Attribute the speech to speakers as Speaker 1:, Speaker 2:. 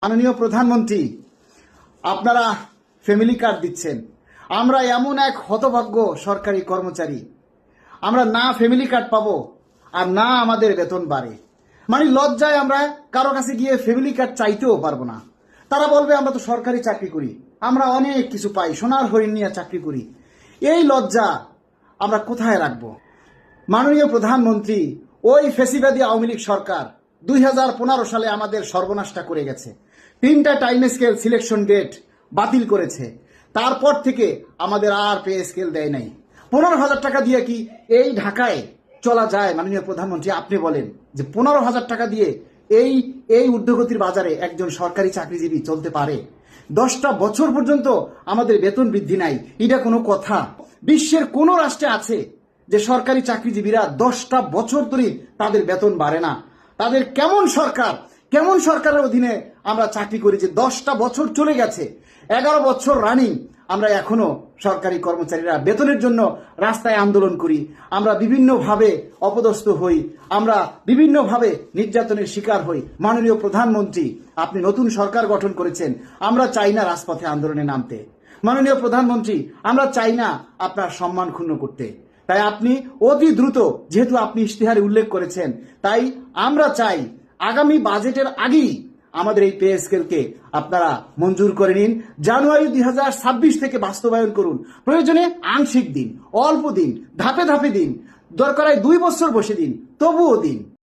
Speaker 1: মাননীয় প্রধানমন্ত্রী, আপনারা ফ্যামিলি কার্ড দিচ্ছেন। আমরা এমন এক হতভাগ্য সরকারি কর্মচারী, আমরা না ফ্যামিলি কার্ড পাবো আর না আমাদের বেতন বাড়ে। মানে লজ্জায় আমরা কারো কাছে গিয়ে ফ্যামিলি কার্ড চাইতেও পারবো না। তারা বলবে আমরা তো সরকারি চাকরি করি, আমরা অনেক কিছু পাই, সোনার হরিণ নিয়ে চাকরি করি। এই লজ্জা আমরা কোথায় রাখবো? মাননীয় প্রধানমন্ত্রী, ওই ফেসিবাদী আওয়ামী লীগ সরকার 2015 সালে আমাদের সর্বনাশটা করে গেছে। 3টা টাইম স্কেল সিলেকশন ডেট বাতিল করেছে। তারপর থেকে আমাদের আর পে স্কেল দেয় নাই। 15,000 টাকা দিয়ে কি এই ঢাকায় চলা যায়? মাননীয় প্রধানমন্ত্রী, আপনি বলেন যে 15,000 টাকা দিয়ে এই ঊর্ধ্বগতির বাজারে একজন সরকারি চাকরিজীবী চলতে পারে? 10টা বছর পর্যন্ত আমাদের বেতন বৃদ্ধি নাই, এটা কোনো কথা? বিশ্বের কোন রাষ্ট্রে আছে যে সরকারি চাকরিজীবীরা 10টা বছর ধরে তাদের বেতন বাড়ে না? তাদের কেমন সরকারের অধীনে আমরা চাকরি করি যে 10টা বছর চলে গেছে, 11 বছর রানিং আমরা এখনো সরকারি কর্মচারীরা বেতনের জন্য রাস্তায় আন্দোলন করি। আমরা বিভিন্নভাবে অপদস্থ হই, আমরা বিভিন্নভাবে নির্যাতনের শিকার হই। মাননীয় প্রধানমন্ত্রী, আপনি নতুন সরকার গঠন করেছেন, আমরা চাই না রাজপথে আন্দোলনে নামতে। মাননীয় প্রধানমন্ত্রী, আমরা চাই না আপনার সম্মান ক্ষুণ্ণ করতে। তাই আপনি অতি দ্রুত, যেহেতু আপনি ইশতেহারে উল্লেখ করেছেন, তাই আমরা চাই আগামী বাজেটের আগেই আমাদের এই পে স্কেলকে আপনারা মঞ্জুর করে নিন। জানুয়ারি 2026 থেকে বাস্তবায়ন করুন। প্রয়োজনে আংশিক দিন, অল্প দিন, ধাপে ধাপে দিন, দরকার হয় 2 বছর বসে দিন, তবুও দিন।